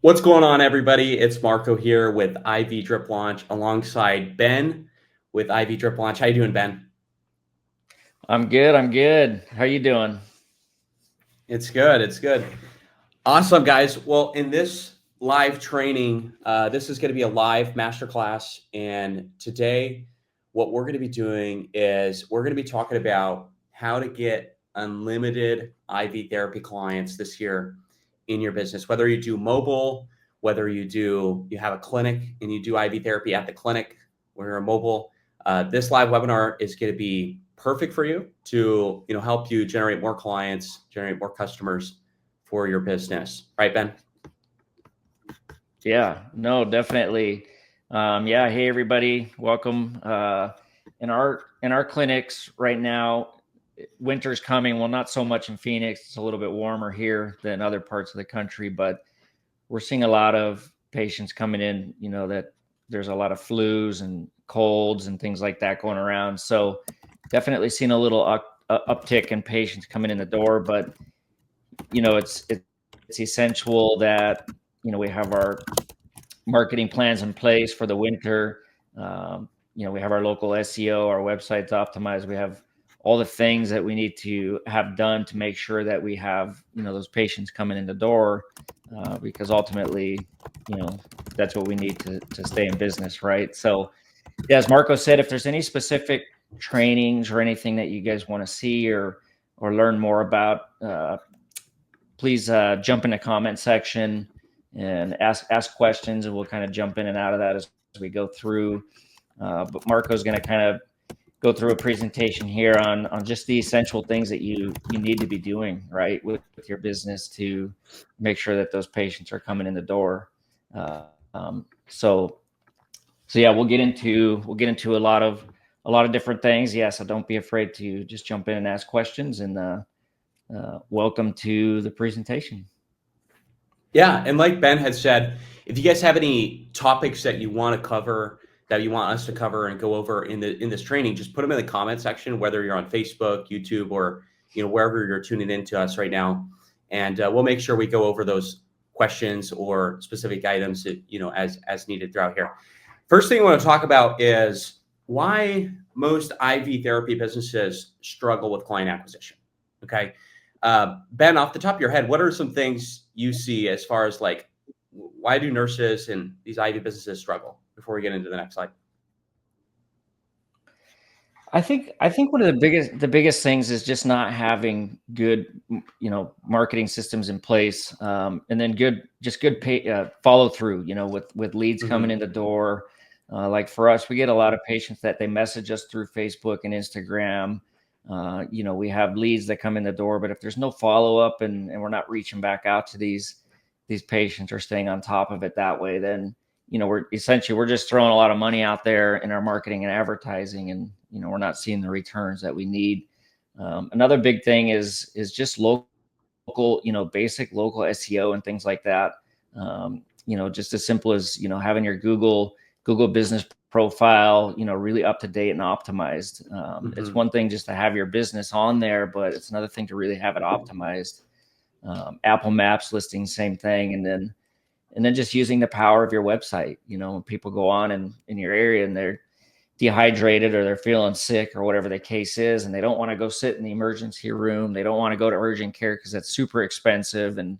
What's going on, everybody? It's Marco here with IV Drip Launch alongside Ben with IV Drip Launch. How you doing, Ben? I'm good. I'm good. How you doing? It's good. It's good. Awesome, guys. Well, in this live training, this is going to be a live masterclass. And today, what we're going to be doing is we're going to be talking about how to get unlimited IV therapy clients this year in your business, whether you do mobile, whether you have a clinic and you do IV therapy at the clinic where you're mobile. This live webinar is going to be perfect for you to help you generate more clients, generate more customers for your business. Right, Ben? Yeah, no, definitely. Yeah, hey everybody, welcome. In our clinics right now, winter's coming. Well, not so much in Phoenix. It's a little bit warmer here than other parts of the country, but we're seeing a lot of patients coming in. That there's a lot of flus and colds and things like that going around. So definitely seeing a little uptick in patients coming in the door, but it's essential that we have our marketing plans in place for the winter. We have our local SEO, our website's optimized. We have all the things that we need to have done to make sure that we have those patients coming in the door, because ultimately, that's what we need to stay in business, right? So, yeah, as Marco said, if there's any specific trainings or anything that you guys want to see or learn more about, please jump in the comment section and ask questions, and we'll kind of jump in and out of that as we go through. But Marco's going to kind of go through a presentation here on just the essential things that you need to be doing right with your business to make sure that those patients are coming in the door. Uh, um, so so yeah, we'll get into a lot of different things. Yeah, so don't be afraid to just jump in and ask questions, and welcome to the presentation. Yeah, and like Ben had said, if you guys have any topics that you want to cover, that you want us to cover and go over in this training, just put them in the comment section, whether you're on Facebook, YouTube, or wherever you're tuning in to us right now, and we'll make sure we go over those questions or specific items that, as needed throughout here. First thing I want to talk about is why most IV therapy businesses struggle with client acquisition. Okay. Ben, off the top of your head, what are some things you see as far as like why do nurses and these IV businesses struggle before we get into the next slide? I think one of the biggest things is just not having good marketing systems in place, and then good follow through, with leads coming in Mm-hmm. the door. Like for us, we get a lot of patients that they message us through Facebook and Instagram. We have leads that come in the door, but if there's no follow up, and we're not reaching back out to these patients or staying on top of it that way, then we're just throwing a lot of money out there in our marketing and advertising, and we're not seeing the returns that we need. Another big thing is just local, basic local SEO and things like that. Just as simple as having your Google business profile really up to date and optimized. It's Mm-hmm. one thing just to have your business on there, but it's another thing to really have it optimized. Apple Maps listing, same thing, and then just using the power of your website. When people go on in your area and they're dehydrated or they're feeling sick or whatever the case is, and they don't want to go sit in the emergency room, they don't want to go to urgent care because that's super expensive, and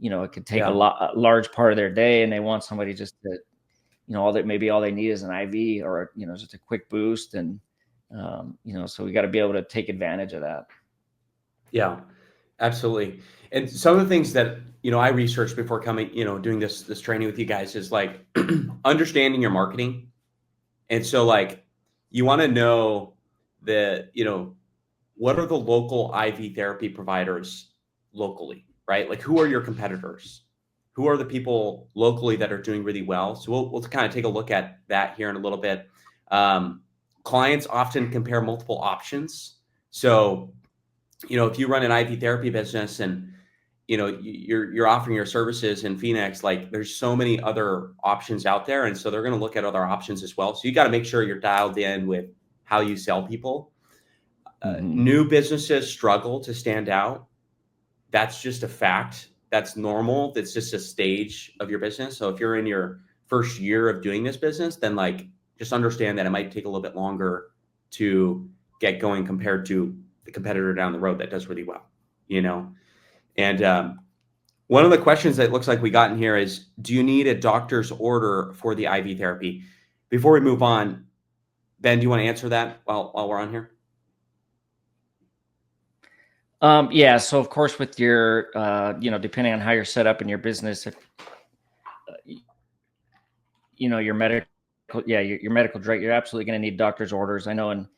it could take Yeah. a large part of their day, and they want somebody just to, all they need is an IV, or just a quick boost. And so we got to be able to take advantage of that. Yeah. Absolutely. And some of the things that, I researched before coming, doing this training with you guys is like understanding your marketing. And so like you want to know the, what are the local IV therapy providers locally, right? Like who are your competitors? Who are the people locally that are doing really well? So we'll kind of take a look at that here in a little bit. Um, Clients often compare multiple options. So, if you run an IV therapy business and you're offering your services in Phoenix, like there's so many other options out there, and so they're going to look at other options as well. So you got to make sure you're dialed in with how you sell people. Hmm. New businesses struggle to stand out. That's just a fact. that's normal. That's just a stage of your business. So if you're in your first year of doing this business, then like just understand that it might take a little bit longer to get going compared to the competitor down the road that does really well, you know? And one of the questions that looks like we got in here is, do you need a doctor's order for the IV therapy? Before we move on, Ben, do you want to answer that while we're on here? Yeah. So of course, with your, depending on how you're set up in your business, if your medical, your medical director, you're absolutely going to need doctor's orders. I know in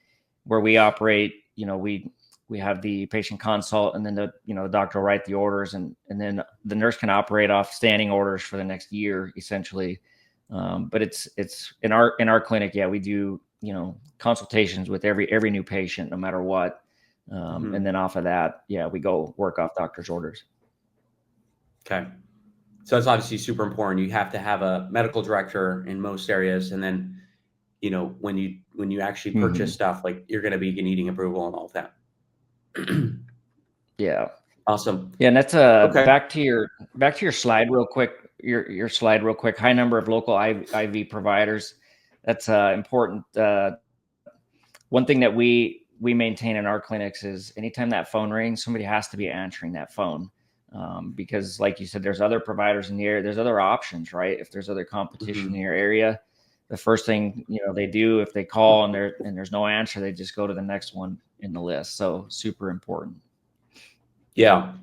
where we operate, we have the patient consult, and then the doctor will write the orders, and then the nurse can operate off standing orders for the next year, essentially. But it's in our clinic, yeah, we do consultations with every new patient, no matter what. And then off of that, yeah, we go work off doctor's orders. Okay. So that's obviously super important. You have to have a medical director in most areas. And then, when you actually purchase stuff, like you're going to be needing approval and all of that. Yeah. Awesome. Yeah. And that's Okay. back to your slide real quick, your slide real quick, high number of local IV providers. That's important. One thing that we maintain in our clinics is anytime that phone rings, somebody has to be answering that phone. Because like you said, there's other providers in the area, there's other options, right? If there's other competition in your area, the first thing, they do if they call and there's no answer, they just go to the next one in the list. So super important. Yeah.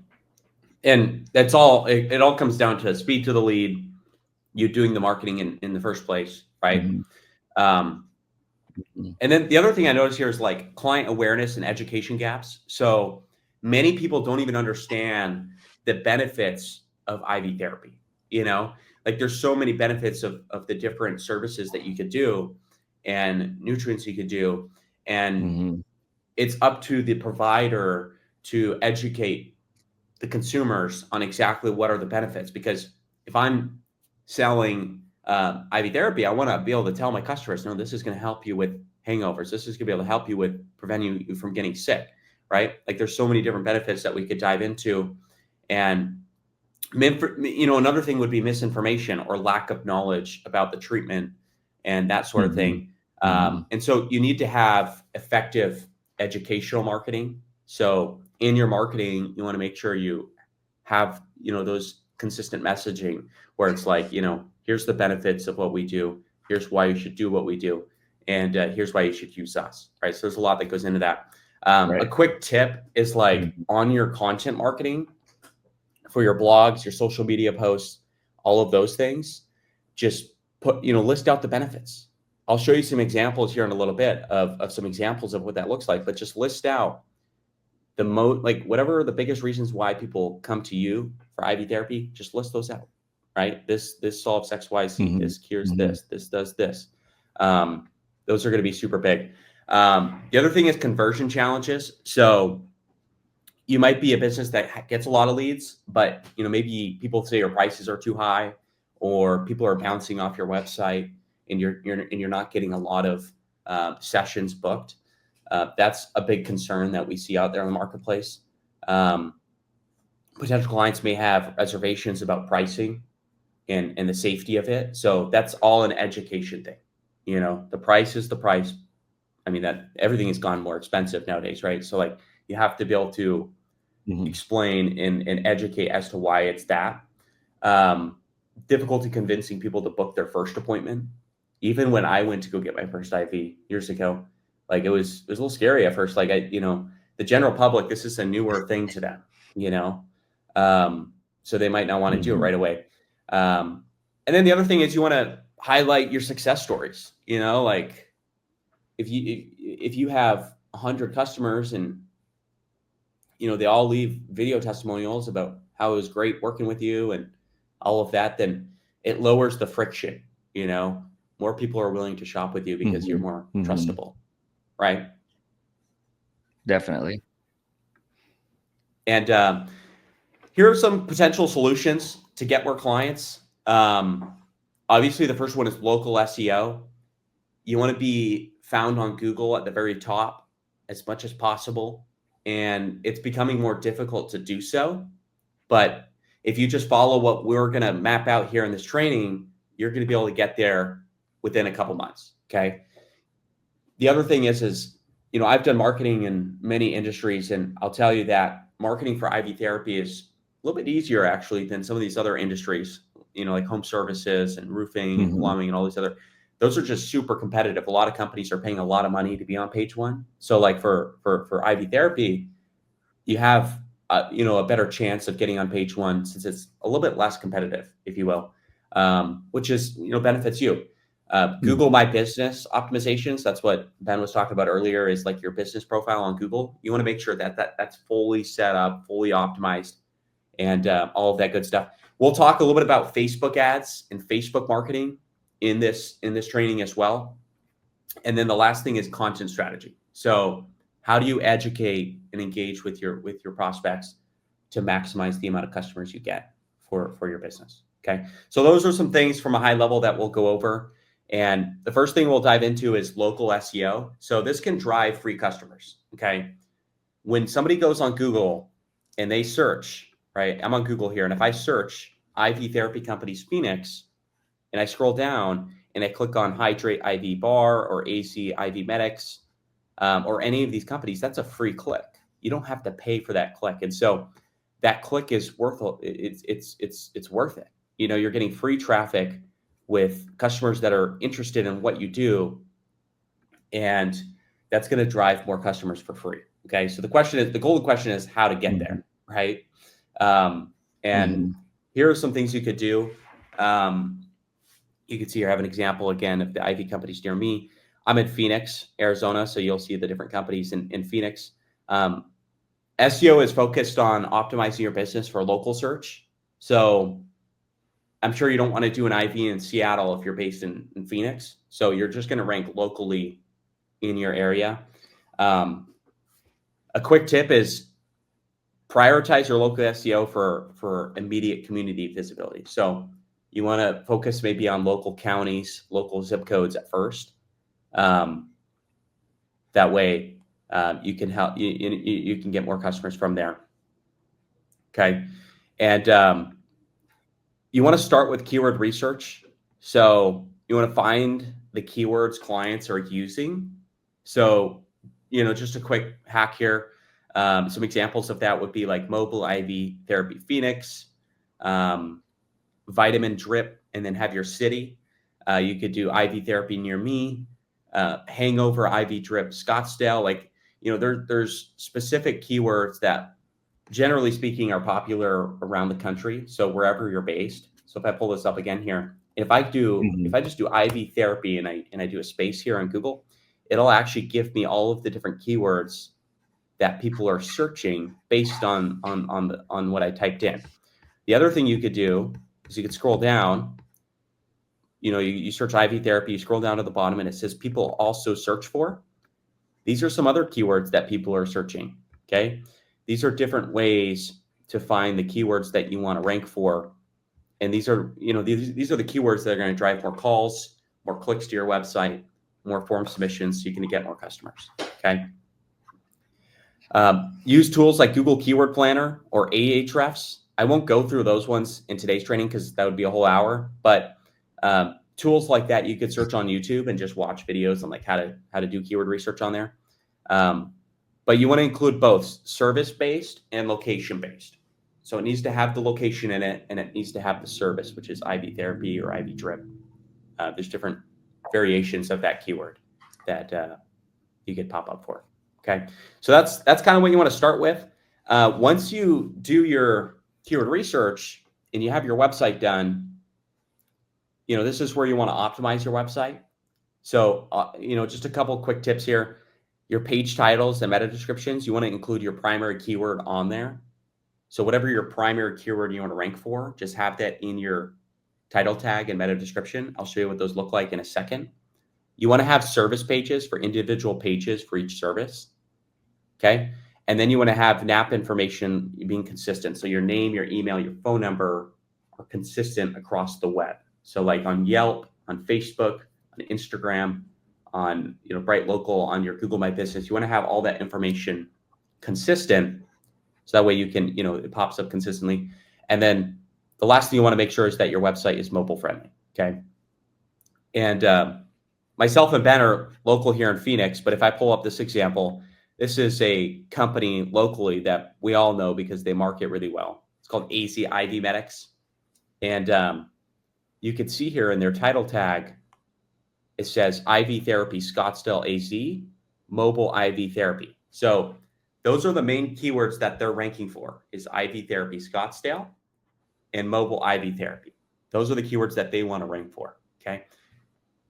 And that's all, it all comes down to speed to the lead, you doing the marketing in the first place, right? And then the other thing I noticed here is like client awareness and education gaps. So many people don't even understand the benefits of IV therapy. Like there's so many benefits of the different services that you could do and nutrients you could do. And it's up to the provider to educate the consumers on exactly what are the benefits. Because if I'm selling IV therapy, I want to be able to tell my customers, no, this is going to help you with hangovers. This is going to be able to help you with preventing you from getting sick, right? Like there's so many different benefits that we could dive into. And, another thing would be misinformation or lack of knowledge about the treatment and that sort of thing. And so you need to have effective educational marketing. So in your marketing, you want to make sure you have, those consistent messaging where it's like, here's the benefits of what we do. Here's why you should do what we do. And here's why you should use us, right? So there's a lot that goes into that. Right. A quick tip is like on your content marketing for your blogs, your social media posts, all of those things, just put, list out the benefits. I'll show you some examples here in a little bit of some examples of what that looks like, but just list out like whatever the biggest reasons why people come to you for IV therapy, just list those out, right? This solves XYZ, this cures this does this. Those are going to be super big. The other thing is conversion challenges. So you might be a business that gets a lot of leads, but maybe people say your prices are too high, or people are bouncing off your website, and you're not getting a lot of sessions booked. That's a big concern that we see out there in the marketplace. Potential clients may have reservations about pricing and the safety of it. So that's all an education thing. The price is the price. I mean, that everything has gone more expensive nowadays, right? So like you have to be able to explain and educate as to why it's that. Difficulty convincing people to book their first appointment. Even when I went to go get my first IV years ago, like it was a little scary at first. Like the general public, this is a newer thing to them, so they might not want to do it right away. And then the other thing is you want to highlight your success stories. Like if you have 100 customers and they all leave video testimonials about how it was great working with you and all of that, then it lowers the friction. More people are willing to shop with you because you're more trustable, right? Definitely. And here are some potential solutions to get more clients. Obviously, the first one is local SEO. You want to be found on Google at the very top as much as possible. And it's becoming more difficult to do so. But if you just follow what we're going to map out here in this training, you're going to be able to get there within a couple months. Okay. The other thing is, I've done marketing in many industries, and I'll tell you that marketing for IV therapy is a little bit easier actually than some of these other industries, like home services and roofing and Hmm. plumbing and all these other. Those are just super competitive. A lot of companies are paying a lot of money to be on page one. So like for IV therapy, you have a better chance of getting on page one since it's a little bit less competitive, if you will, which is benefits you. Google Hmm. My Business optimizations. That's what Ben was talking about earlier. Is like your business profile on Google. You want to make sure that's fully set up, fully optimized, and all of that good stuff. We'll talk a little bit about Facebook ads and Facebook marketing in this training as well. And then the last thing is content strategy. So how do you educate and engage with your prospects to maximize the amount of customers you get for your business? Okay. So those are some things from a high level that we'll go over. And the first thing we'll dive into is local SEO. So this can drive free customers. Okay. When somebody goes on Google and they search, right? I'm on Google here. And if I search IV therapy companies Phoenix, and I scroll down and I click on Hydrate IV Bar or AC IV Medics, or any of these companies, that's a free click. You don't have to pay for that click, and so that click is worth it's worth it. You're getting free traffic with customers that are interested in what you do, and that's going to drive more customers for free. Okay, so the golden question is how to get there, Hmm. right? And Hmm. here are some things you could do. Um, you can see here I have an example again of the IV companies near me. I'm in Phoenix, Arizona, so you'll see the different companies in Phoenix. Um, SEO is focused on optimizing your business for local search. So I'm sure you don't want to do an IV in Seattle if you're based in Phoenix. So you're just going to rank locally in your area. Um, a quick tip is prioritize your local SEO for immediate community visibility. So you want to focus maybe on local counties, local zip codes at first. Um, that way, you can help you can get more customers from there. Okay, and you want to start with keyword research. So you want to find the keywords clients are using. So just a quick hack here. Some examples of that would be like mobile IV therapy Phoenix, um, vitamin drip, and then have your city. You could do IV therapy near me, hangover IV drip Scottsdale. Like, there's specific keywords that generally speaking are popular around the country. So wherever you're based. So if I pull this up again here, if Hmm. I just do IV therapy and I do a space here on Google, it'll actually give me all of the different keywords that people are searching based on what I typed in. The other thing you could do is you could scroll down. You search IV therapy, you scroll down to the bottom, and it says people also search for. These are some other keywords that people are searching. Okay, these are different ways to find the keywords that you want to rank for, and these are the keywords that are going to drive more calls, more clicks to your website, more form submissions, so you can get more customers. Okay. Use tools like Google Keyword Planner or Ahrefs. I won't go through those ones in today's training because that would be a whole hour. But tools like that you could search on YouTube and just watch videos on like how to do keyword research on there. Um, but you want to include both service based and location based. So it needs to have the location in it, and it needs to have the service, which is IV therapy or IV drip. There's different variations of that keyword that you could pop up for. Okay, so that's kind of what you want to start with. Once you do your keyword research and you have your website done, this is where you want to optimize your website. So just a couple quick tips here. Your page titles and meta descriptions, you want to include your primary keyword on there. So whatever your primary keyword you want to rank for, just have that in your title tag and meta description. I'll show you what those look like in a second. You want to have service pages for individual pages for each service. Okay. And then you want to have NAP information being consistent. So your name, your email, your phone number are consistent across the web. So like on Yelp, on Facebook, on Instagram, on Bright Local, on your Google My Business, you want to have all that information consistent. So that way you can, it pops up consistently. And then the last thing you want to make sure is that your website is mobile friendly. Okay. And myself and Ben are local here in Phoenix, but if I pull up this example, this is a company locally that we all know because they market really well. It's called AZ Medics. And you can see here in their title tag, it says IV therapy Scottsdale AZ, mobile IV therapy. So those are the main keywords that they're ranking for is IV therapy Scottsdale and mobile IV therapy. Those are the keywords that they want to rank for. Okay.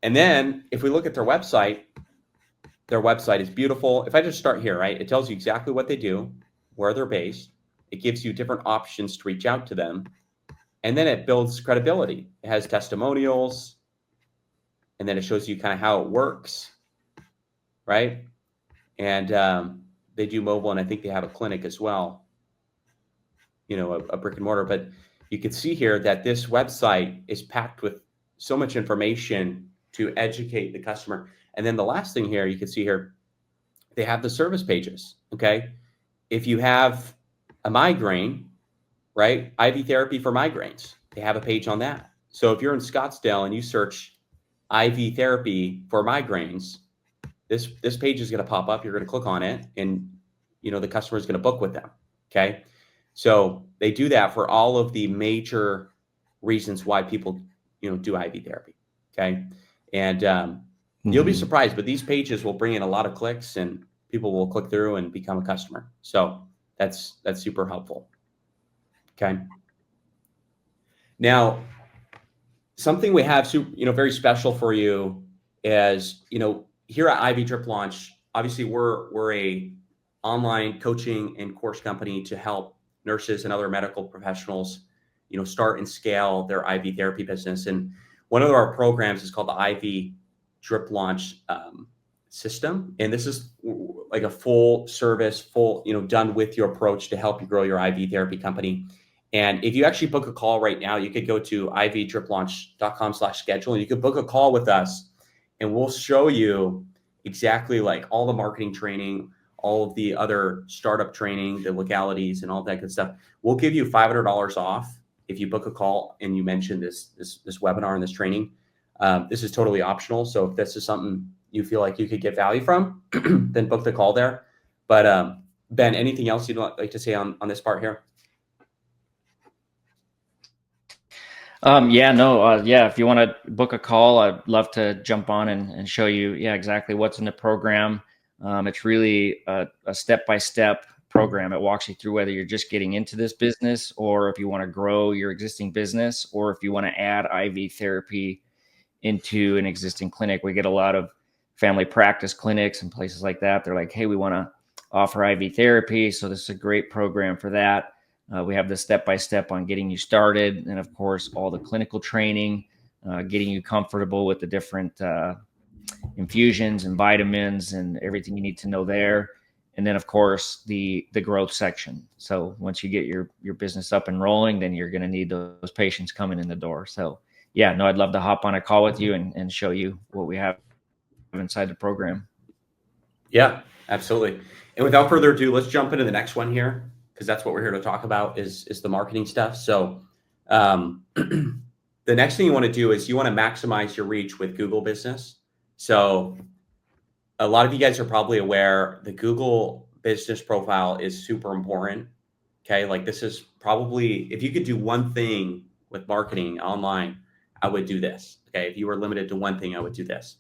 And then if we look at their website is beautiful. If I just start here, right, it tells you exactly what they do, where they're based. It gives you different options to reach out to them. And then it builds credibility. It has testimonials. And then it shows you kind of how it works, right? And they do mobile, and I think they have a clinic as well, a brick and mortar. But you can see here that this website is packed with so much information to educate the customer. And then the last thing here, you can see here, they have the service pages, okay? If you have a migraine, right, IV therapy for migraines, they have a page on that. So if you're in Scottsdale and you search IV therapy for migraines, this page is going to pop up. You're going to click on it, and the customer is going to book with them. Okay, so they do that for all of the major reasons why people do IV therapy. Okay, and you'll be surprised, but these pages will bring in a lot of clicks, and people will click through and become a customer. So that's super helpful. Okay, now something we have very special for you is here at IV Drip Launch, obviously we're a online coaching and course company to help nurses and other medical professionals, start and scale their IV therapy business. And one of our programs is called the IV Drip Launch system. And this is like a full service, done with your approach to help you grow your IV therapy company. And if you actually book a call right now, you could go to ivdriplaunch.com/schedule, and you could book a call with us, and we'll show you exactly like all the marketing training, all of the other startup training, the legalities, and all that good stuff. We'll give you $500 off if you book a call and you mention this webinar and this training. This is totally optional. So if this is something you feel like you could get value from, then book the call there. But Ben, anything else you'd like to say on this part here? If you want to book a call, I'd love to jump on and show you, exactly what's in the program. It's really a step-by-step program. It walks you through whether you're just getting into this business, or if you want to grow your existing business, or if you want to add IV therapy into an existing clinic. We get a lot of family practice clinics and places like that. They're like, hey, we want to offer IV therapy. So this is a great program for that. We have the step-by-step on getting you started, and of course, all the clinical training, getting you comfortable with the different infusions and vitamins and everything you need to know there. And then, of course, the growth section. So once you get your business up and rolling, then you're going to need those patients coming in the door. So I'd love to hop on a call with you and show you what we have inside the program. Yeah, absolutely. And without further ado, let's jump into the next one here, because that's what we're here to talk about is the marketing stuff. So the next thing you want to do is you want to maximize your reach with Google Business. So a lot of you guys are probably aware the Google Business profile is super important. Okay, like this is probably, if you could do one thing with marketing online, I would do this. Okay, if you were limited to one thing, I would do this.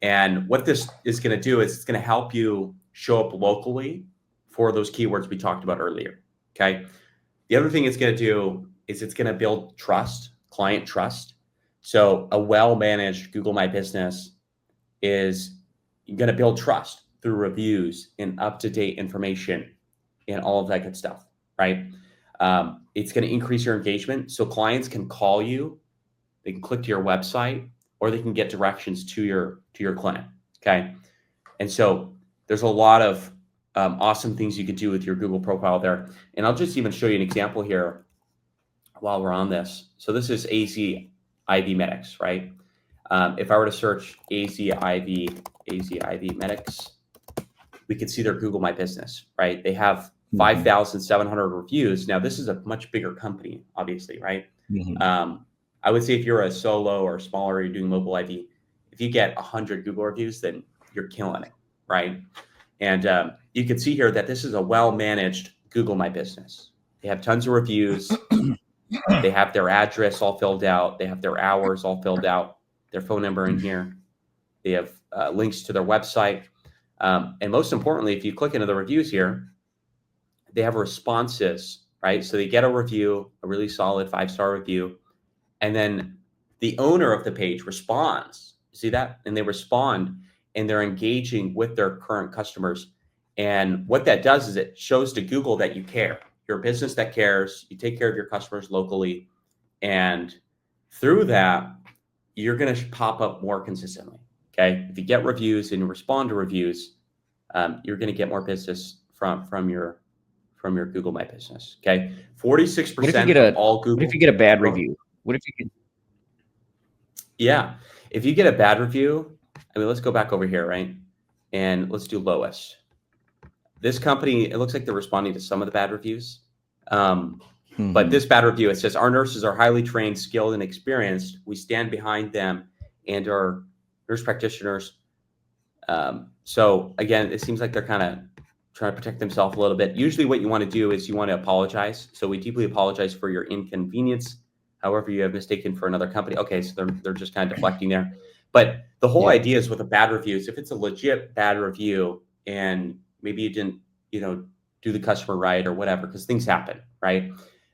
And what this is going to do is it's going to help you show up locally for those keywords we talked about earlier. Okay. The other thing it's going to do is it's going to build trust, client trust. So a well-managed Google My Business is going to build trust through reviews and up-to-date information and all of that good stuff, right? It's going to increase your engagement. So clients can call you, they can click to your website, or they can get directions to your clinic. Okay. And so there's a lot of awesome things you could do with your Google profile there. And I'll just even show you an example here while we're on this. So this is AZ IV Medics, right? If I were to search AZ IV Medics, we could see their Google My Business, right? They have Hmm. 5,700 reviews. Now, this is a much bigger company, obviously, right? Hmm. Um, I would say if you're a solo or smaller, you're doing mobile IV, if you get 100 Google reviews, then you're killing it, right? And you can see here that this is a well-managed Google My Business. They have tons of reviews. They have their address all filled out. They have their hours all filled out, their phone number in here. They have links to their website. And most importantly, if you click into the reviews here, they have responses, right? So they get a review, a really solid 5-star review, and then the owner of the page responds. See that? And they respond and they're engaging with their current customers. And what that does is it shows to Google that you care. You're a business that cares, you take care of your customers locally. And through that, you're going to pop up more consistently. Okay. If you get reviews and you respond to reviews, you're going to get more business from your Google My Business. Okay. What if you 46% get of a all what if you Google. get a bad Go. review? What if you get Yeah. If you get a bad review, I mean, let's go back over here, right? And let's do lowest. This company, it looks like they're responding to some of the bad reviews. Um, but Hmm. this bad review, it says, our nurses are highly trained, skilled, and experienced. We stand behind them and our nurse practitioners. So again, it seems like they're kind of trying to protect themselves a little bit. Usually what you want to do is you want to apologize. So we deeply apologize for your inconvenience. However, you have mistaken for another company. Okay, so they're just kind of deflecting there. But the whole Yeah. idea is with a bad review is if it's a legit bad review and maybe you didn't, do the customer right or whatever, because things happen, right?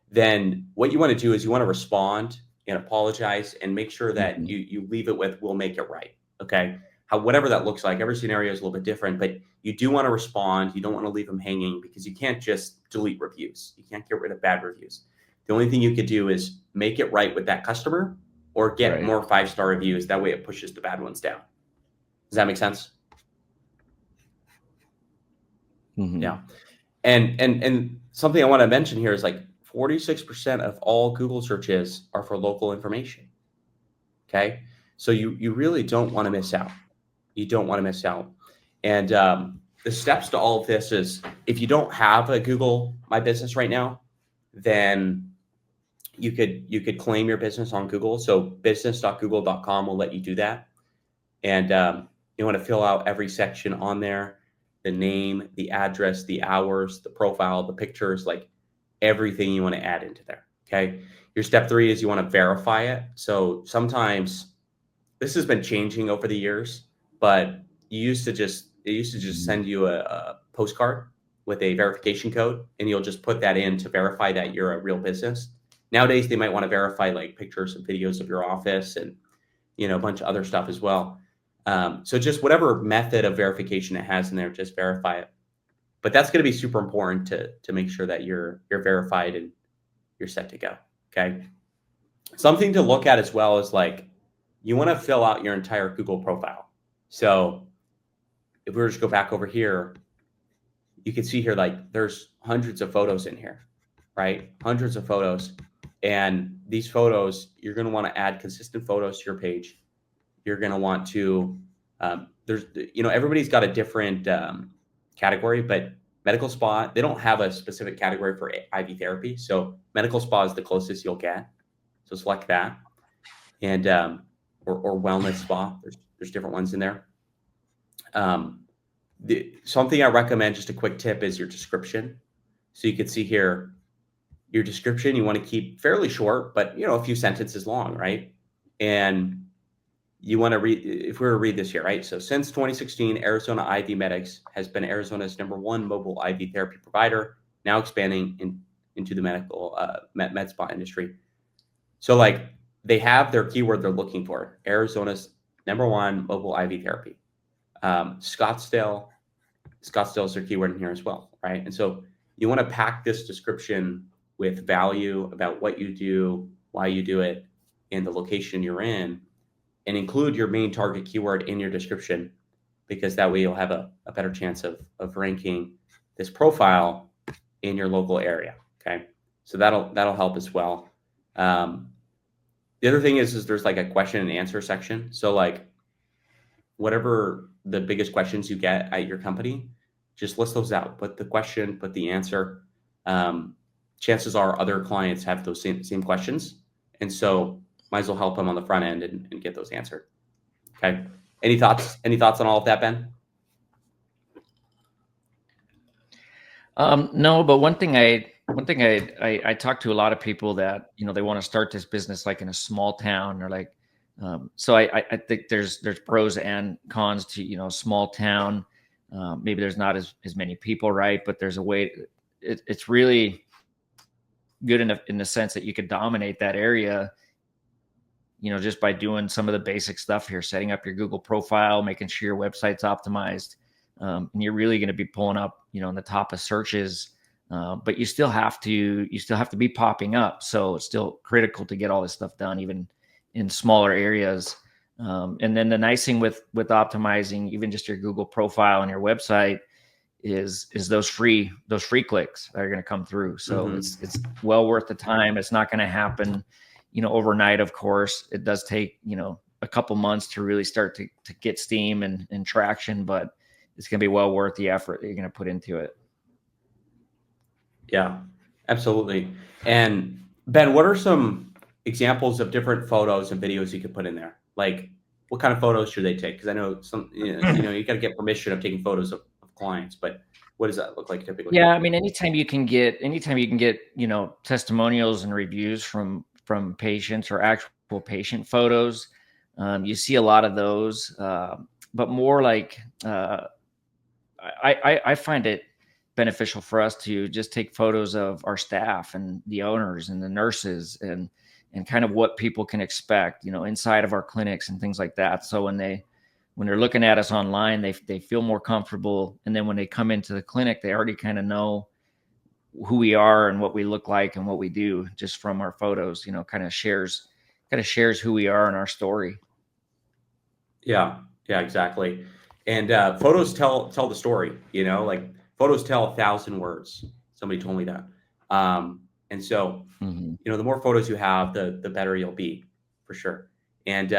Then what you want to do is you want to respond and apologize and make sure that Hmm. you leave it with, we'll make it right. Okay. Whatever that looks like, every scenario is a little bit different, but you do want to respond. You don't want to leave them hanging because you can't just delete reviews. You can't get rid of bad reviews. The only thing you could do is make it right with that customer or get Right. more 5-star reviews. That way it pushes the bad ones down. Does that make sense? Yeah. Hmm. And something I want to mention here is like 46% of all Google searches are for local information. Okay. So you really don't want to miss out. You don't want to miss out. And the steps to all of this is if you don't have a Google My Business right now, then you could claim your business on Google. So business.google.com will let you do that. And you want to fill out every section on there, the name, the address, the hours, the profile, the pictures, like everything you want to add into there. Okay. Your step 3 is you want to verify it. So sometimes this has been changing over the years, but it used to just Hmm. send you a postcard with a verification code, and you'll just put that in to verify that you're a real business. Nowadays, they might want to verify like pictures and videos of your office and a bunch of other stuff as well. So just whatever method of verification it has in there, just verify it. But that's going to be super important to make sure that you're verified and you're set to go. Okay. Something to look at as well is like you want to fill out your entire Google profile. So if we were to just go back over here, you can see here like there's hundreds of photos in here, right? Hundreds of photos. And these photos, you're going to want to add consistent photos to your page. You're going to want to, everybody's got a different category, but medical spa, they don't have a specific category for IV therapy. So medical spa is the closest you'll get. So select that. And or wellness spa. There's different ones in there. Um, something I recommend, just a quick tip, is your description. So you can see here your description. You want to keep fairly short, but a few sentences long, right? And you want to read, if we were to read this here, right? So since 2016, Arizona IV Medics has been Arizona's #1 mobile IV therapy provider, now expanding into the medical med spa industry. So like they have their keyword they're looking for, Arizona's #1 mobile IV therapy. Scottsdale is their keyword in here as well, right? And so you want to pack this description with value about what you do, why you do it, and the location you're in, and include your main target keyword in your description, because that way you'll have a better chance of ranking this profile in your local area. Okay. So that'll help as well. Um, the other thing is there's like a question and answer section. So like whatever the biggest questions you get at your company, Just list those out. Put the question, put the answer. Um, Chances are other clients have those same questions, and so might as well help them on the front end and get those answered. Okay. Any thoughts? Any thoughts on all of that, Ben? No, but one thing I talk to a lot of people that they want to start this business like in a small town or like so I think there's pros and cons to small town. Maybe there's not as many people, right? But there's a way. It's really good in the sense that you could dominate that area, just by doing some of the basic stuff here, setting up your Google profile, making sure your website's optimized, and you're really going to be pulling up, in the top of searches. But you still have to be popping up. So it's still critical to get all this stuff done, even in smaller areas. And then the nice thing with optimizing even just your Google profile and your website is those free clicks that are going to come through. So Mm-hmm. it's well worth the time. It's not going to happen, overnight. Of course, it does take a couple months to really start to get steam and traction, but it's going to be well worth the effort that you're going to put into it. Yeah, absolutely. And Ben, what are some examples of different photos and videos you could put in there? Like, what kind of photos should they take? Because I know you got to get permission of taking photos of clients, but what does that look like typically? Yeah, I mean, anytime you can get testimonials and reviews from patients or actual patient photos, you see a lot of those. But more like I find it beneficial for us to just take photos of our staff and the owners and the nurses and kind of what people can expect, inside of our clinics and things like that. So when they're looking at us online, they feel more comfortable, and then when they come into the clinic, they already kind of know who we are and what we look like and what we do just from our photos. Kind of shares who we are and our story. Yeah, yeah, exactly. And photos tell the story. Like photos tell 1,000 words. Somebody told me that. And so Hmm. the more photos you have, the better you'll be, for sure. And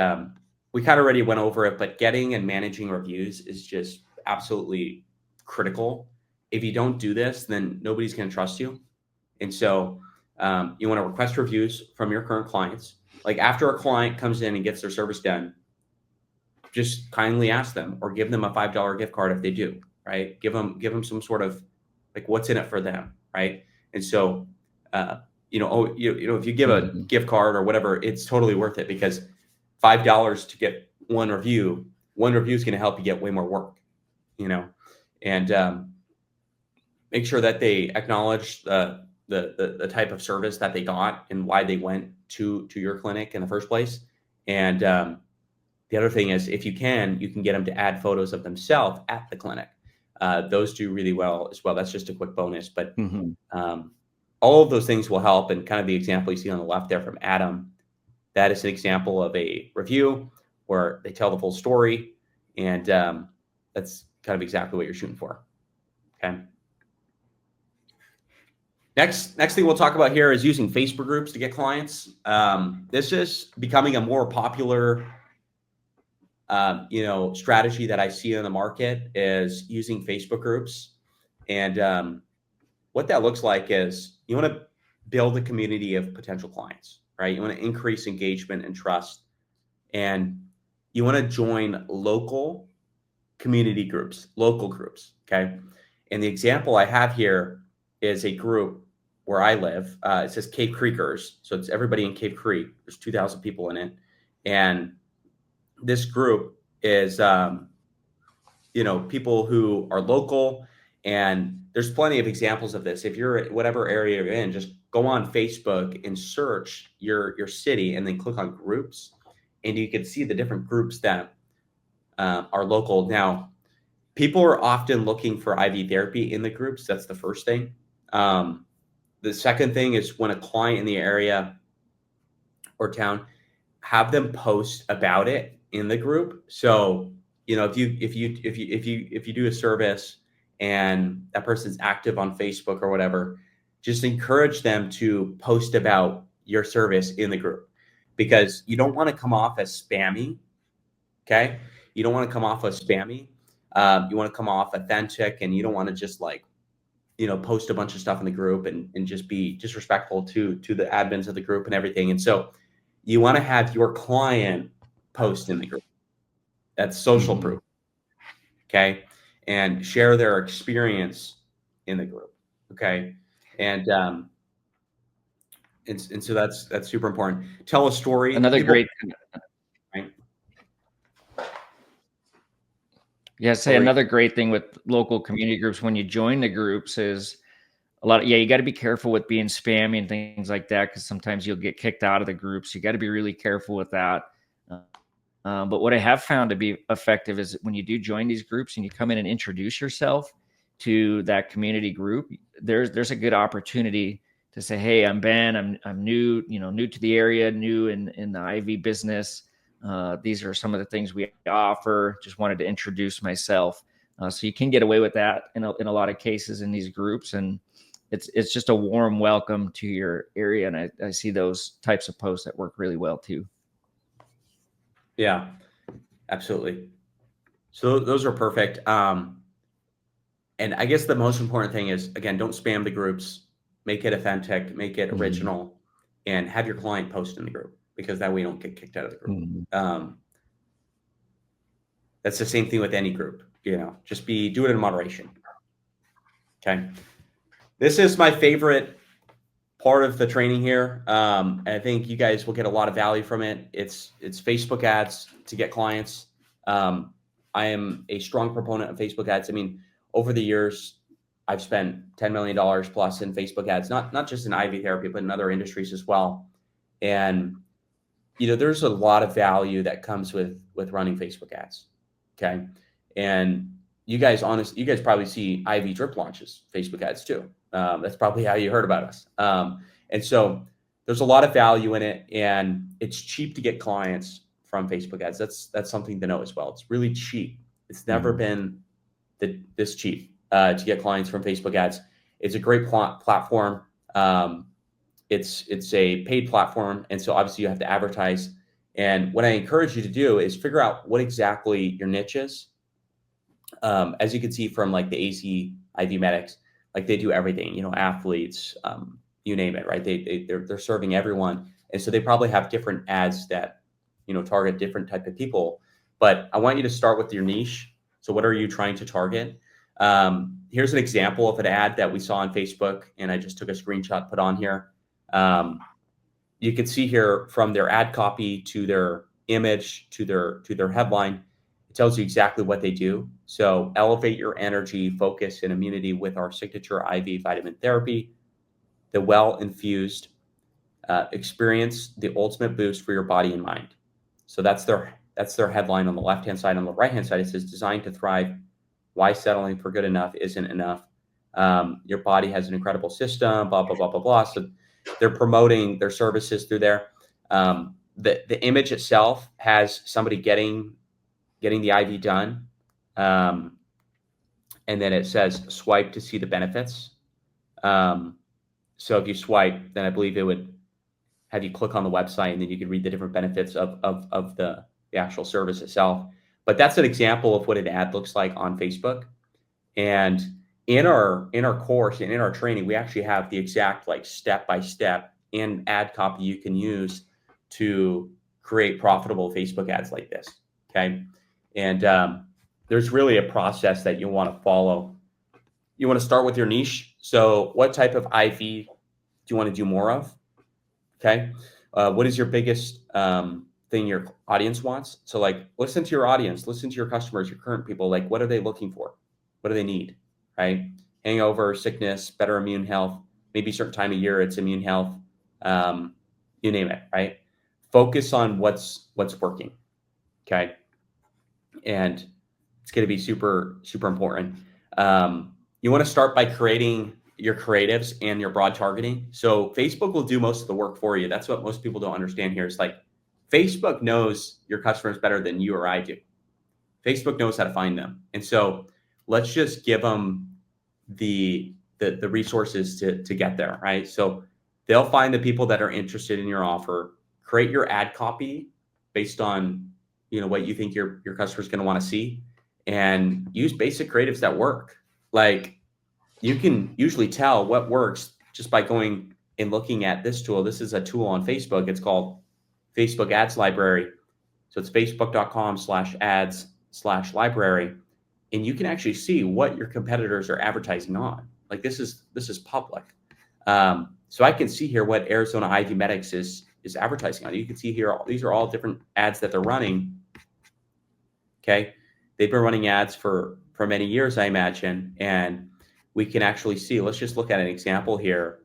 we kind of already went over it, but getting and managing reviews is just absolutely critical. If you don't do this, then nobody's going to trust you. And so you want to request reviews from your current clients. Like after a client comes in and gets their service done, just kindly ask them or give them a $5 gift card if they do, right? Give them some sort of like what's in it for them, right? And so uh, if you give a Hmm. gift card or whatever, it's totally worth it because $5 to get one review is going to help you get way more work, you know, and make sure that they acknowledge the type of service that they got and why they went to your clinic in the first place. And the other thing is, if you can get them to add photos of themselves at the clinic. Those do really well as well. That's just a quick bonus, but Hmm. um, all of those things will help. And kind of the example you see on the left there from Adam, that is an example of a review where they tell the full story, and that's kind of exactly what you're shooting for. Okay. Next thing we'll talk about here is using Facebook groups to get clients. This is becoming a more popular strategy that I see in the market is using Facebook groups. And what that looks like is you want to build a community of potential clients, right? You want to increase engagement and trust. And you want to join local groups. Okay. And the example I have here is a group where I live. It says Cave Creekers. So it's everybody in Cave Creek. There's 2,000 people in it. And this group is people who are local, and there's plenty of examples of this. If you're whatever area you're in, just go on Facebook and search your city and then click on groups, and you can see the different groups that are local. Now people are often looking for IV therapy in the groups. That's the first thing. The second thing is when a client in the area or town, have them post about it in the group. So, if you do a service and that person's active on Facebook or whatever, just encourage them to post about your service in the group because you don't want to come off as spammy. Okay. You don't want to come off as spammy. You want to come off authentic, and you don't want to just like, post a bunch of stuff in the group and just be disrespectful to the admins of the group and everything. And so you want to have your client post in the group. That's social Mm-hmm. proof. Okay. And share their experience in the group. Okay. And, and so that's super important. Tell a story. Another People, great, right? yeah, What say were you? another great thing with local community groups when you join the groups is a lot of, yeah, you got to be careful with being spammy and things like that, because sometimes you'll get kicked out of the groups. You got to be really careful with that. But what I have found to be effective is when you do join these groups and you come in and introduce yourself to that community group, there's a good opportunity to say, "Hey, I'm Ben. I'm new, new to the area, new in the IV business. These are some of the things we offer. Just wanted to introduce myself." So you can get away with that in a lot of cases in these groups, and it's just a warm welcome to your area. And I see those types of posts that work really well too. Yeah, absolutely. So those are perfect. And I guess the most important thing is, again, don't spam the groups, make it authentic, make it Mm-hmm. original, and have your client post in the group, because that way you don't get kicked out of the group. Mm-hmm. Um, that's the same thing with any group, just do it in moderation. Okay. This is my favorite part of the training here. I think you guys will get a lot of value from it. It's Facebook ads to get clients. Um, I am a strong proponent of Facebook ads. I mean, over the years, I've spent $10 million plus in Facebook ads, not just in IV therapy, but in other industries as well. And there's a lot of value that comes with running Facebook ads. Okay, and you guys probably see IV drip launches Facebook ads too. That's probably how you heard about us. And so there's a lot of value in it, and it's cheap to get clients from Facebook ads. That's something to know as well. It's really cheap. It's never Mm-hmm. been this cheap to get clients from Facebook ads. It's a great platform. It's a paid platform, and so obviously you have to advertise. And what I encourage you to do is figure out what exactly your niche is. As you can see from like the AC IV medics, like they do everything, athletes, you name it, right? They're serving everyone, and so they probably have different ads that target different type of people. But I want you to start with your niche. So what are you trying to target? Here's an example of an ad that we saw on Facebook, and I just took a screenshot, put on here. Um, you can see here from their ad copy to their image to their headline, it tells you exactly what they do. So elevate your energy, focus, and immunity with our signature IV vitamin therapy. The well infused experience the ultimate boost for your body and mind. So that's their headline on the left hand side. On the right hand side, it says designed to thrive. Why settling for good enough isn't enough. Your body has an incredible system. Blah blah blah blah blah. So they're promoting their services through there. The image itself has somebody getting the IV done, um, and then it says swipe to see the benefits. Um, so if you swipe, then I believe it would have you click on the website, and then you can read the different benefits of the actual service itself. But that's an example of what an ad looks like on Facebook. And in our course and in our training, we actually have the exact like step by step and ad copy you can use to create profitable Facebook ads like this. Okay, and there's really a process that you want to follow. You want to start with your niche. So, what type of IV do you want to do more of? Okay. What is your biggest thing your audience wants? So, like, listen to your audience, listen to your customers, your current people. Like, what are they looking for? What do they need? Right? Hangover, sickness, better immune health. Maybe a certain time of year it's immune health. Um, you name it. Right? Focus on what's working. Okay. And it's going to be super super important. You want to start by creating your creatives and your broad targeting. So Facebook will do most of the work for you. That's what most people don't understand here. Is like Facebook knows your customers better than you or I do. Facebook knows how to find them, and so let's just give them the resources to get there, right? So they'll find the people that are interested in your offer. Create your ad copy based on what you think your customer is going to want to see, and use basic creatives that work. Like, you can usually tell what works just by going and looking at this tool. This is a tool on Facebook. It's called Facebook Ads Library. So it's facebook.com/ads/library. And you can actually see what your competitors are advertising on. Like, this is public. So I can see here what Arizona Ivy Medics is advertising on. You can see here, these are all different ads that they're running. Okay. They've been running ads for many years, I imagine. And we can actually see, let's just look at an example here.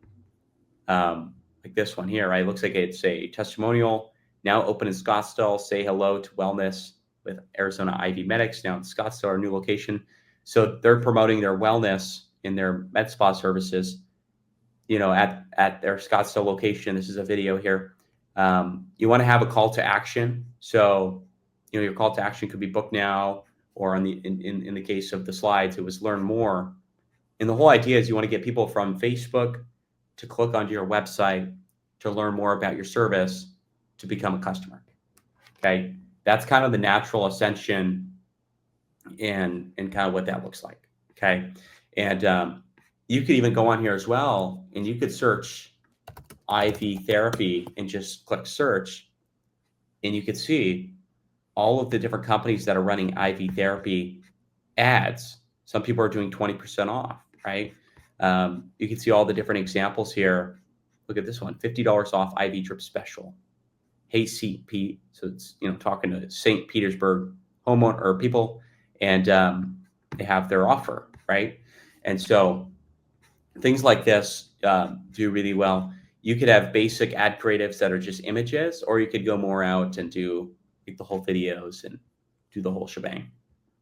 Like this one here, right? It looks like it's a testimonial now open in Scottsdale. Say hello to wellness with Arizona IV Medics now in Scottsdale, our new location. So they're promoting their wellness in their med spa services, at their Scottsdale location. This is a video here. You want to have a call to action. So, your call to action could be book now, or in the case of the slides, it was learn more. And the whole idea is you want to get people from Facebook to click onto your website to learn more about your service to become a customer. Okay. That's kind of the natural ascension and kind of what that looks like. Okay. And you could even go on here as well, and you could search IV therapy and just click search, and you could see all of the different companies that are running IV therapy ads. Some people are doing 20% off, right? You can see all the different examples here. Look at this one, $50 off IV drip special. Hey, St. Pete. So it's, talking to St. Petersburg homeowner or people, and they have their offer, right? And so things like this do really well. You could have basic ad creatives that are just images, or you could go more out and do like the whole videos and do the whole shebang.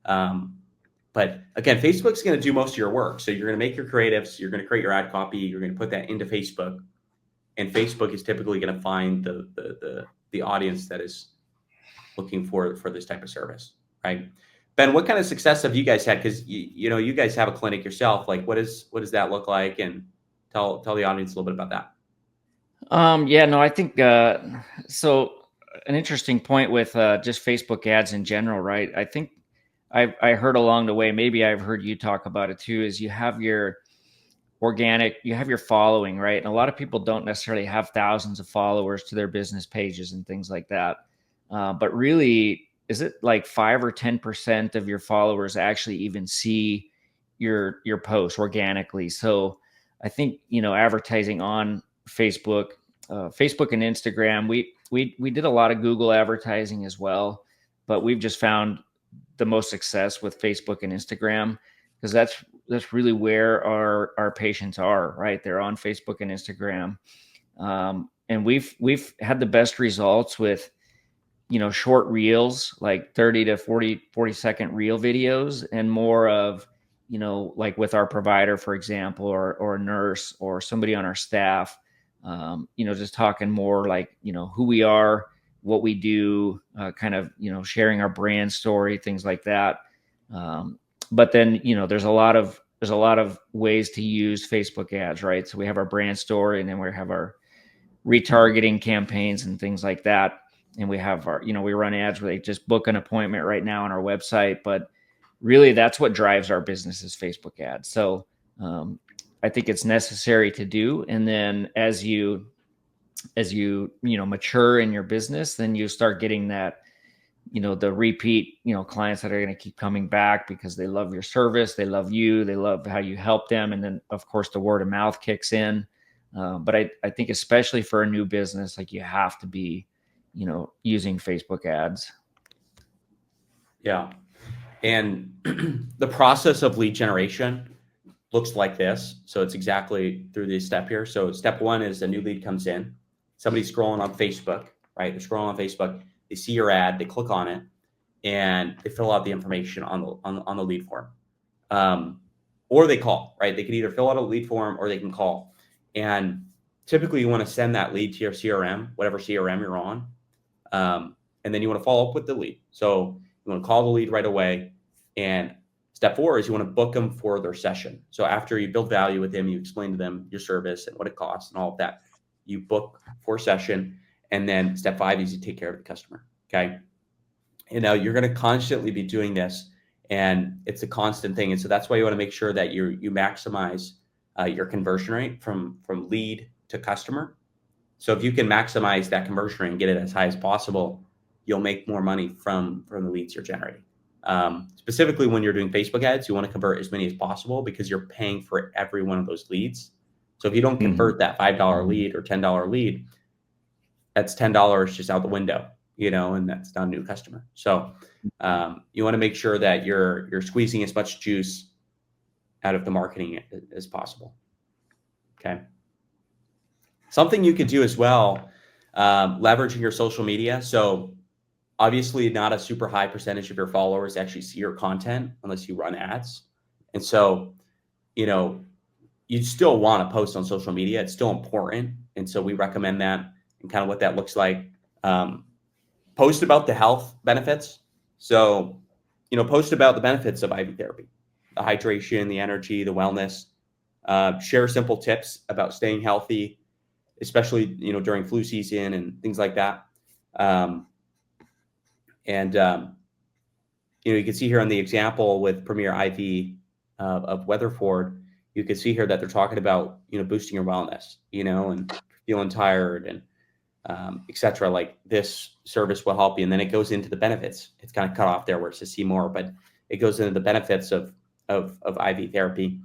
But again, Facebook's going to do most of your work. So you're going to make your creatives, you're going to create your ad copy, you're going to put that into Facebook, and Facebook is typically going to find the audience that is looking for this type of service, right? Ben, what kind of success have you guys had? Because you guys have a clinic yourself. Like, what does that look like? And tell the audience a little bit about that. Yeah, no, I think so. An interesting point with just Facebook ads in general, right? I think I heard along the way, maybe I've heard you talk about it too, is you have your you have your following, right? And a lot of people don't necessarily have thousands of followers to their business pages and things like that. But really, is it like 5 or 10% of your followers actually even see your posts organically? So I think, advertising on Facebook, Facebook and Instagram, we did a lot of Google advertising as well, but we've just found the most success with Facebook and Instagram, because that's really where our patients are, right? They're on Facebook and Instagram, and we've had the best results with short reels, like 30 to 40 second reel videos, and more of like with our provider, for example, or a nurse or somebody on our staff, just talking more like who we are, what we do, kind of sharing our brand story, things like that. But then there's a lot of ways to use Facebook ads, right? So we have our brand story, and then we have our retargeting campaigns and things like that. And we have our, we run ads where they just book an appointment right now on our website. But really, that's what drives our business is Facebook ads. So I think it's necessary to do. And then as you mature in your business, then you start getting that, the repeat, clients that are going to keep coming back because they love your service, they love you, they love how you help them. And then of course the word of mouth kicks in. But I think especially for a new business, like you have to be, using Facebook ads. Yeah. And the process of lead generation looks like this. So it's exactly through this step here. So step one is a new lead comes in. Somebody's scrolling on Facebook, right? They're scrolling on Facebook. They see your ad. They click on it, and they fill out the information on the lead form, or they call. Right? They can either fill out a lead form or they can call. And typically, you want to send that lead to your CRM, whatever CRM you're on, and then you want to follow up with the lead. So you want to call the lead right away. And step four is you want to book them for their session. So after you build value with them, you explain to them your service and what it costs and all of that. You book for a session. And then step five is you take care of the customer. Okay. And now you're going to constantly be doing this. and it's a constant thing. And so that's why you want to make sure that you maximize your conversion rate from lead to customer. So if you can maximize that conversion rate and get it as high as possible, you'll make more money from the leads you're generating. Specifically, when you're doing Facebook ads, you want to convert as many as possible because you're paying for every one of those leads. So if you don't Mhm. convert that $5 lead or $10 lead, that's $10 just out the window, and that's not a new customer. So you want to make sure that you're squeezing as much juice out of the marketing as possible. Okay. Something you could do as well, leveraging your social media. So obviously not a super high percentage of your followers actually see your content unless you run ads. And so, you know, you still want to post on social media. It's still important. And so we recommend that, and kind of what that looks like. Um, Post about the health benefits. So, post about the benefits of IV therapy, the hydration, the energy, the wellness. Share simple tips about staying healthy, especially during flu season and things like that. Um, and you can see here on the example with Premier IV of Weatherford, you can see here that they're talking about boosting your wellness, and feeling tired and etc. Like this service will help you, and then it goes into the benefits. It's kind of cut off there where it says see more, but it goes into the benefits of IV therapy,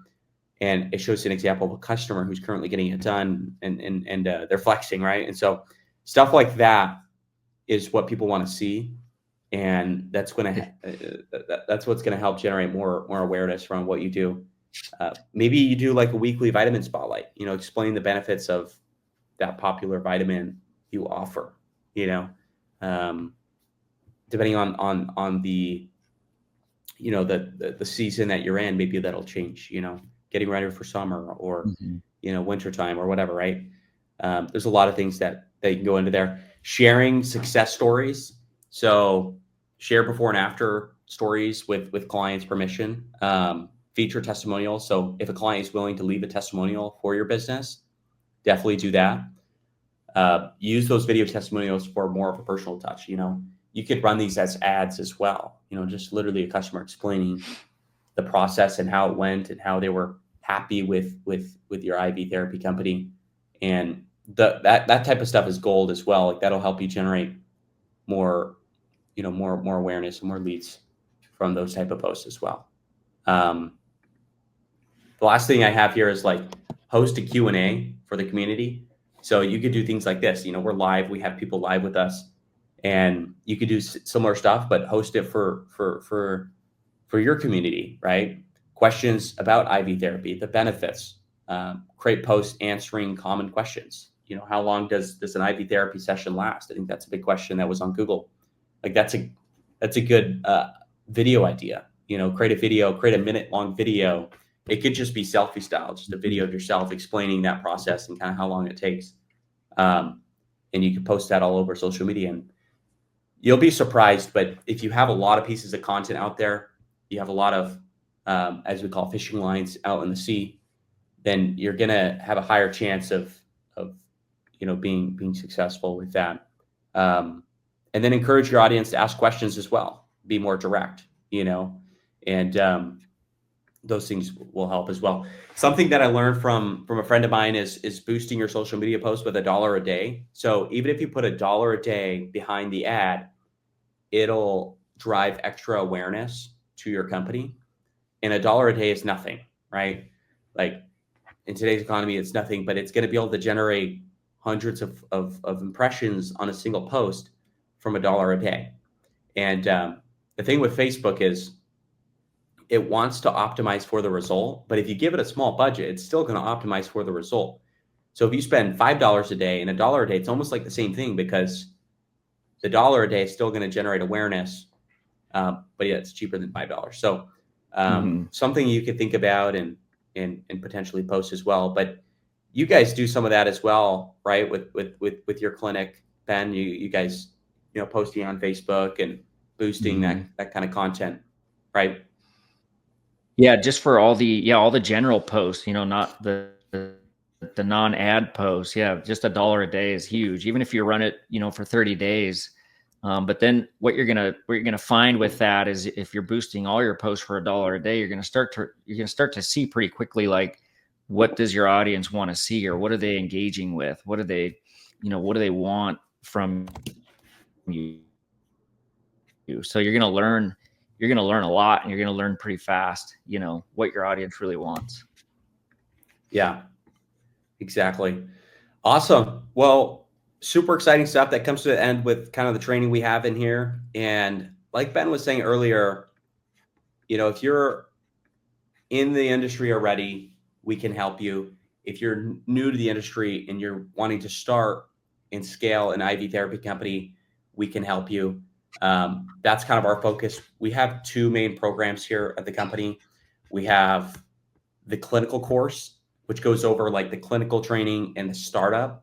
and it shows an example of a customer who's currently getting it done, and they're flexing, right? And so stuff like that is what people want to see, and that's what's going to help generate more awareness from what you do. Maybe you do like a weekly vitamin spotlight, explain the benefits of that popular vitamin you offer, you know, um, depending on the the season that you're in. Maybe that'll change, getting ready for summer or Mhm. winter time or whatever, right? There's a lot of things that you can go into there. Sharing success stories. So share before and after stories with clients' permission. Feature testimonials. So if a client is willing to leave a testimonial for your business, definitely do that. Use those video testimonials for more of a personal touch. You could run these as ads as well. Just literally a customer explaining the process and how it went and how they were happy with your IV therapy company, and that type of stuff is gold as well. Like that'll help you generate more, more awareness and more leads from those type of posts as well. Um, the last thing I have here is like host a Q&A for the community. So you could do things like this. We're live. We have people live with us, and you could do similar stuff, but host it for your community, right? Questions about IV therapy, the benefits. Create posts answering common questions. How long does an IV therapy session last? I think that's a big question that was on Google. Like that's a good video idea. Create a video, create a minute-long video. It could just be selfie style, just a video of yourself explaining that process and kind of how long it takes. Um, and you can post that all over social media, and you'll be surprised. But if you have a lot of pieces of content out there, you have a lot of, as we call fishing lines out in the sea, then you're gonna have a higher chance of being successful with that. Um, and then encourage your audience to ask questions as well. Be more direct, and those things will help as well. Something that I learned from a friend of mine is boosting your social media posts with $1 a day. So even if you put $1 a day behind the ad, it'll drive extra awareness to your company. And $1 a day is nothing, right? Like in today's economy, it's nothing, but it's going to be able to generate hundreds of impressions on a single post from $1 a day. And the thing with Facebook is it wants to optimize for the result, but if you give it a small budget, it's still going to optimize for the result. So if you spend $5 a day and $1 a day, it's almost like the same thing, because the dollar a day is still going to generate awareness, but yeah, it's cheaper than $5. So Mhm. something you could think about and potentially post as well. But you guys do some of that as well, right? With your clinic, Ben. You guys posting on Facebook and boosting Mhm. that kind of content, right? Yeah, just for all the general posts, not the non-ad posts. Yeah, just $1 a day is huge. Even if you run it, for 30 days, But then what you're gonna find with that is if you're boosting all your posts for $1 a day, you're gonna start to see pretty quickly, like, what does your audience want to see, or what are they engaging with? What do they want from you? So you're gonna learn a lot, and you're gonna learn pretty fast, what your audience really wants. Yeah, exactly. Awesome. Well, super exciting stuff that comes to the end with kind of the training we have in here. And like Ben was saying earlier, if you're in the industry already, we can help you. If you're new to the industry and you're wanting to start and scale an IV therapy company, we can help you. That's kind of our focus. We have two main programs here at the company. We have the clinical course, which goes over like the clinical training and the startup.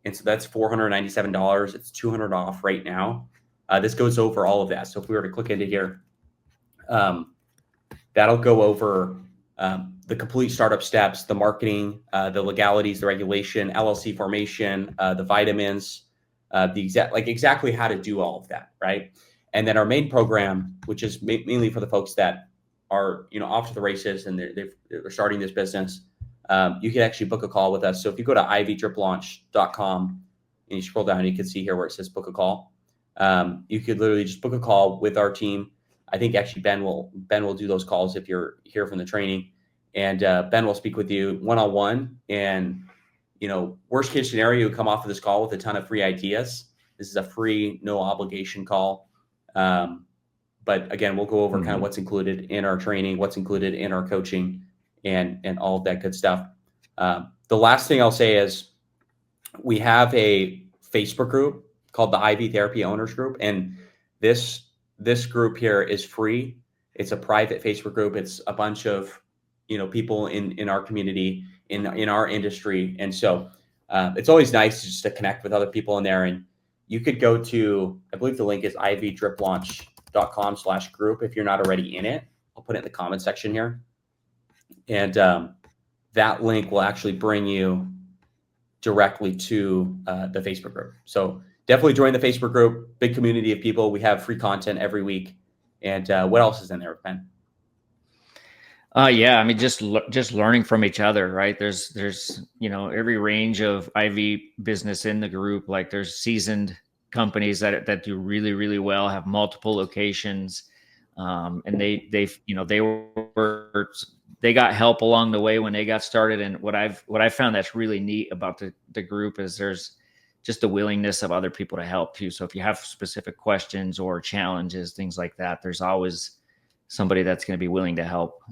And so that's $497. It's 200 off right now. This goes over all of that. So if we were to click into here, that'll go over the complete startup steps, the marketing, the legalities, the regulation, LLC formation, the vitamins, exactly how to do all of that, right? And then our main program, which is mainly for the folks that are off to the races and they're starting this business, you can actually book a call with us. So if you go to ivdriplaunch.com and you scroll down, you can see here where it says book a call. You could literally just book a call with our team. I think actually Ben will do those calls if you're here from the training, and Ben will speak with you one-on-one. And worst case scenario, you come off of this call with a ton of free ideas. This is a free, no obligation call. But again, we'll go over kind of what's included in our training, what's included in our coaching, and all of that good stuff. The last thing I'll say is we have a Facebook group called the IV Therapy Owners Group, and this group here is free. It's a private Facebook group. It's a bunch of people in our community, in our industry, and so it's always nice just to connect with other people in there. And you could go to, I believe the link is ivdriplaunch.com/group if you're not already in it. I'll put it in the comment section here, and that link will actually bring you directly to the Facebook group. So definitely join the Facebook group. Big community of people. We have free content every week. And what else is in there, Ben? Yeah, I mean, just learning from each other, right? There's every range of IV business in the group. Like, there's seasoned companies that do really, really well, have multiple locations, and they got help along the way when they got started. And what I've found that's really neat about the group is there's just the willingness of other people to help too. So if you have specific questions or challenges, things like that, there's always somebody that's going to be willing to help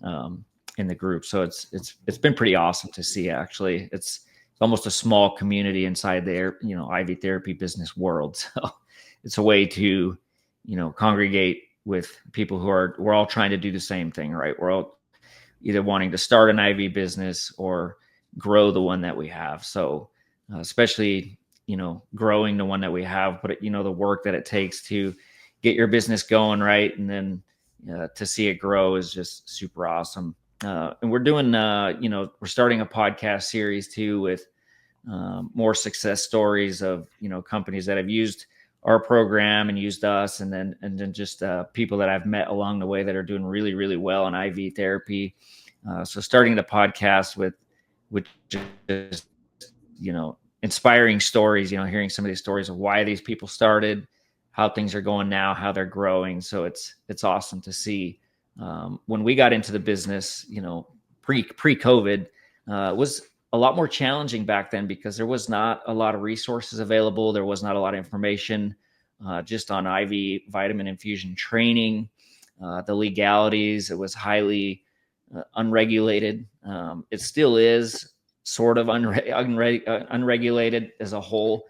in the group. So it's been pretty awesome to see. Actually, it's almost a small community inside their IV therapy business world. So it's a way to congregate with people we're all trying to do the same thing, right? We're all either wanting to start an IV business or grow the one that we have. So especially growing the one that we have, but the work that it takes to get your business going, right, and then to see it grow is just super awesome. And we're doing, we're starting a podcast series too with more success stories of companies that have used our program and used us, and then just people that I've met along the way that are doing really, really well in IV therapy. So starting the podcast with just inspiring stories, hearing some of these stories of why these people started, how things are going now, how they're growing. So it's awesome to see. When we got into the business, pre-COVID, was a lot more challenging back then because there was not a lot of resources available. There was not a lot of information just on IV vitamin infusion training, the legalities. It was highly unregulated. It still is sort of unregulated as a whole.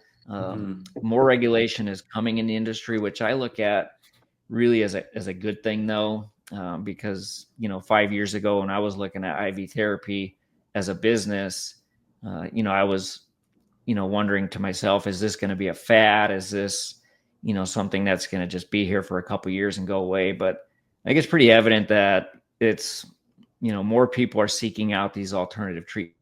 More regulation is coming in the industry, which I look at really as a good thing, though, because 5 years ago when I was looking at IV therapy as a business, I was wondering to myself, is this going to be a fad? Is this something that's going to just be here for a couple of years and go away? But I think it's pretty evident that it's more people are seeking out these alternative treatments.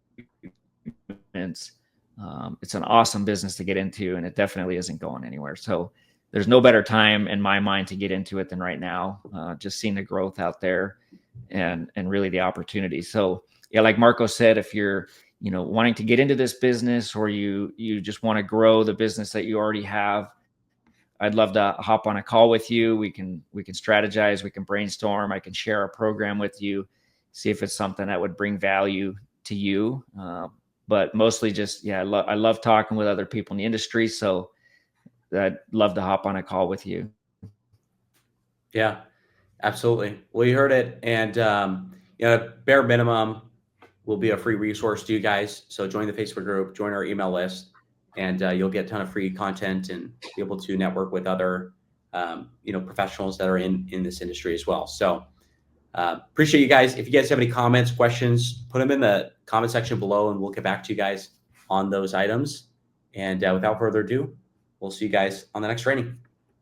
It's an awesome business to get into, and it definitely isn't going anywhere. So there's no better time in my mind to get into it than right now. Just seeing the growth out there and really the opportunity. So yeah, like Marco said, if you're wanting to get into this business, or you just want to grow the business that you already have, I'd love to hop on a call with you. We can strategize, we can brainstorm. I can share a program with you, see if it's something that would bring value to you. But mostly just, yeah, I love talking with other people in the industry. So I'd love to hop on a call with you. Yeah, absolutely. Well, you heard it. And, bare minimum will be a free resource to you guys. So join the Facebook group, join our email list, and you'll get a ton of free content and be able to network with other, professionals that are in this industry as well. So appreciate you guys. If you guys have any comments, questions, put them in the comment section below, and we'll get back to you guys on those items. And without further ado, we'll see you guys on the next training.